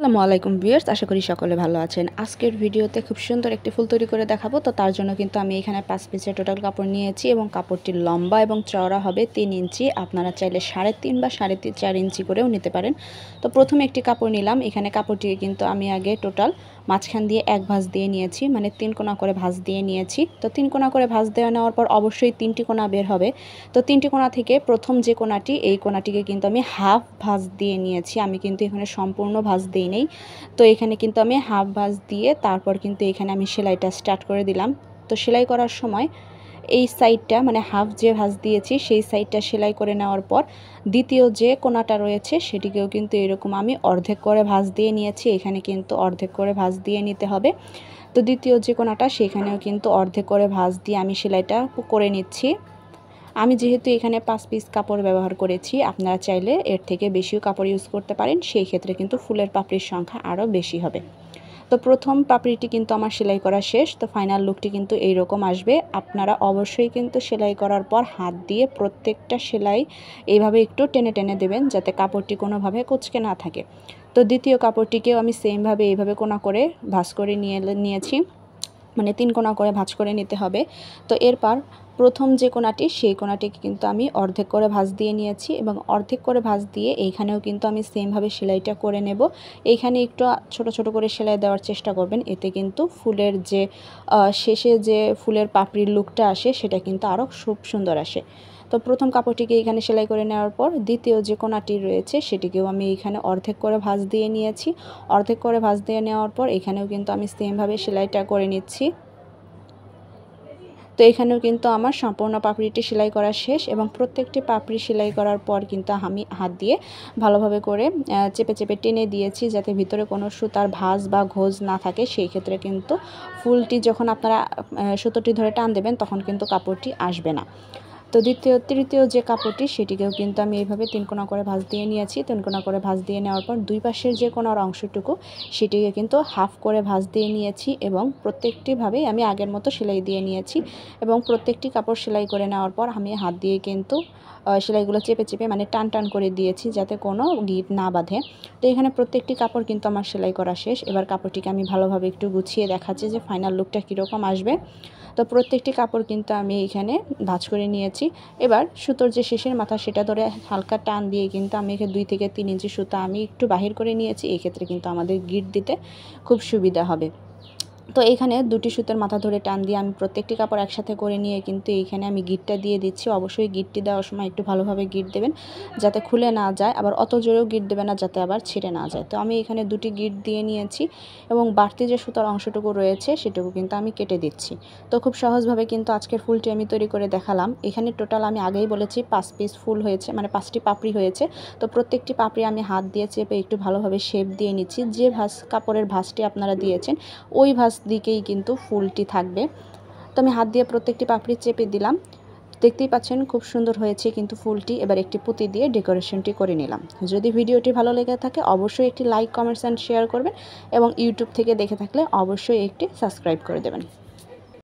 আসসালামু আলাইকুম ভিউয়ার্স, আশা করি সকলে ভালো আছেন। আজকের ভিডিওতে খুব সুন্দর একটি ফুল তৈরি করে দেখাবো। তো তার জন্য কিন্তু আমি এখানে 5 পিসের টোটাল কাপড় নিয়েছি এবং কাপড়টি লম্বা এবং চওড়া হবে 3 ইঞ্চি। আপনারা চাইলে 3.5 বা 4.5 ইঞ্চি করেও নিতে পারেন। তো প্রথমে একটি কাপড় নিলাম। এখানে কাপড়টিকে কিন্তু আমি আগে টোটাল মাঝখান দিয়ে এক ভাঁজ দিয়ে নিয়েছি, মানে 3 কোণা করে ভাঁজ দিয়ে নিয়েছি। তো 3 কোণা করে ভাঁজ দেওয়া নেওয়ার পর অবশ্যই 3টি কোণা বের হবে। তো 3টি কোণা থেকে প্রথম যে কোণাটি, এই কোণাটিকে কিন্তু আমি হাফ ভাঁজ দিয়ে নিয়েছি। আমি কিন্তু এখানে সম্পূর্ণ ভাঁজ দিই নেই। তো এখানে কিন্তু আমি হাফ ভাঁজ দিয়ে তারপর কিন্তু এখানে আমি সেলাইটা স্টার্ট করে দিলাম। তো সেলাই করার সময় এই সাইডটা, মানে হাফ যে ভাঁজ দিয়েছি সেই সাইডটা সেলাই করে নেওয়ার পর দ্বিতীয় যে কোণাটা রয়েছে সেটিকেও কিন্তু এরকম আমি অর্ধেক করে ভাঁজ দিয়ে নিয়েছি। এখানে কিন্তু অর্ধেক করে ভাঁজ দিয়ে নিতে হবে। তো দ্বিতীয় যে কোণাটা সেখানেও কিন্তু অর্ধেক করে ভাঁজ দিয়ে আমি সেলাইটা করে নিচ্ছি। আমি যেহেতু এখানে 5 পিস কাপড় ব্যবহার করেছি, আপনারা চাইলে এর থেকে বেশিও কাপড় ইউজ করতে পারেন। সেই ক্ষেত্রে কিন্তু ফুলের পাপড়ির সংখ্যা আরও বেশি হবে। তো প্রথম পাপড়িটি কিন্তু আমার সেলাই করা শেষ। তো ফাইনাল লুকটি কিন্তু এইরকম আসবে। আপনারা অবশ্যই কিন্তু সেলাই করার পর হাত দিয়ে প্রত্যেকটা সেলাই এইভাবে একটু টেনে টেনে দেবেন, যাতে কাপড়টি কোনোভাবে কুঁচকে না থাকে। তো দ্বিতীয় কাপড়টিকেও আমি সেমভাবে এইভাবে কোণা করে ভাঁজ করে নিয়েছি, মানে 3 কোণা করে ভাঁজ করে নিতে হবে। তো এরপর প্রথম যে কোণাটি, সেই কোণাটিকে কিন্তু আমি অর্ধেক করে ভাঁজ দিয়ে নিয়েছি এবং অর্ধেক করে ভাঁজ দিয়ে এইখানেও কিন্তু আমি সেমভাবে সেলাইটা করে নেব। এইখানে একটু ছোট ছোট করে সেলাই দেওয়ার চেষ্টা করবেন, এতে কিন্তু ফুলের যে শেষে যে ফুলের পাপড়ির লুকটা আসে সেটা কিন্তু আরও খুব সুন্দর আসে। তো প্রথম কাপড়টিকে এখানে সেলাই করে নেওয়ার পর দ্বিতীয় যে কোণাটি রয়েছে সেটিকেও আমি এখানে অর্ধেক করে ভাঁজ দিয়ে নিয়েছি। অর্ধেক করে ভাঁজ দিয়ে নেওয়ার পর এখানেও কিন্তু আমি সেমভাবে সেলাইটা করে নিচ্ছি। তো এখানেও কিন্তু আমার সম্পূর্ণ পাপড়িটি সেলাই করা শেষ এবং প্রত্যেকটি পাপড়ি সেলাই করার পর কিন্তু আমি হাত দিয়ে ভালোভাবে করে চেপে চেপে টেনে দিয়েছি, যাতে ভিতরে কোনো সুতার ভাঁজ বা ঘোজ না থাকে। সেই ক্ষেত্রে কিন্তু ফুলটি যখন আপনারা সুতোটি ধরে টান দেবেন তখন কিন্তু কাপড়টি আসবে না। তো তৃতীয় যে কাপড়টি সেটিকেও কিন্তু আমি এইভাবে 3 কোণা করে ভাঁজ দিয়ে নিয়েছি। 3 কোণা করে ভাঁজ দিয়ে নেওয়ার পর দুই পাশের যে কোণার অংশটুকু সেটিকে কিন্তু হাফ করে ভাঁজ দিয়ে নিয়েছি এবং প্রত্যেকটিভাবেই আমি আগের মতো সেলাই দিয়ে নিয়েছি এবং প্রত্যেকটি কাপড় সেলাই করে নেওয়ার পর আমি হাত দিয়ে কিন্তু সেলাইগুলো চেপে চেপে, মানে টান টান করে দিয়েছি, যাতে কোনো গিঁট না বাঁধে। তো এখানে প্রত্যেকটি কাপড় কিন্তু আমার সেলাই করা শেষ। এবার কাপড়টিকে আমি ভালোভাবে একটু গুছিয়ে দেখাচ্ছি যে ফাইনাল লুকটা কীরকম আসবে। তো প্রত্যেকটি কাপড় কিন্তু আমি এখানে ভাঁজ করে নিয়েছি। এবার সুতোর যে শেষের মাথা সেটা ধরে হালকা টান দিয়ে কিন্তু আমি এখানে 2 থেকে 3 ইঞ্চি সুতা আমি একটু বাহির করে নিয়েছি। এই ক্ষেত্রে কিন্তু আমাদের গিঁট দিতে খুব সুবিধা হবে। তো এখানে 2টি সুতোর মাথা ধরে টান দিয়ে আমি প্রত্যেকটি কাপড় একসাথে করে নিয়ে কিন্তু এইখানে আমি গিঁটটা দিয়ে দিচ্ছি। অবশ্যই গিঁটটি দেওয়ার সময় একটু ভালোভাবে গিঁট দেবেন, যাতে খুলে না যায়, আবার অত জোরেও গিঁট দেবে না যাতে আবার ছিঁড়ে না যায়। তো আমি এখানে 2টি গিঁট দিয়ে নিয়েছি এবং বাড়তি যে সুতার অংশটুকু রয়েছে সেটুকু কিন্তু আমি কেটে দিচ্ছি। তো খুব সহজভাবে কিন্তু আজকের ফুলটি আমি তৈরি করে দেখালাম। এখানে টোটাল আমি আগেই বলেছি 5 পিস ফুল হয়েছে, মানে 5টি পাপড়ি হয়েছে। তো প্রত্যেকটি পাপড়ি আমি হাত দিয়ে চেপে একটু ভালোভাবে শেপ দিয়ে নিচ্ছি। যে কাপড়ের ভাঁজটি আপনারা দিয়েছেন ওই ভাঁজ দিকেই কিন্তু ফুলটি থাকবে। তো আমি হাত দিয়ে প্রত্যেকটি পাপড়ি চেপে দিলাম। দেখতেই পাচ্ছেন খুব সুন্দর হয়েছে কিন্তু ফুলটি। এবার একটি পুঁতি দিয়ে ডেকোরেশনটি করে নিলাম। যদি ভিডিওটি ভালো লেগে থাকে অবশ্যই একটি লাইক, কমেন্টস অ্যান্ড শেয়ার করবেন এবং ইউটিউব থেকে দেখে থাকলে অবশ্যই একটি সাবস্ক্রাইব করে দেবেন।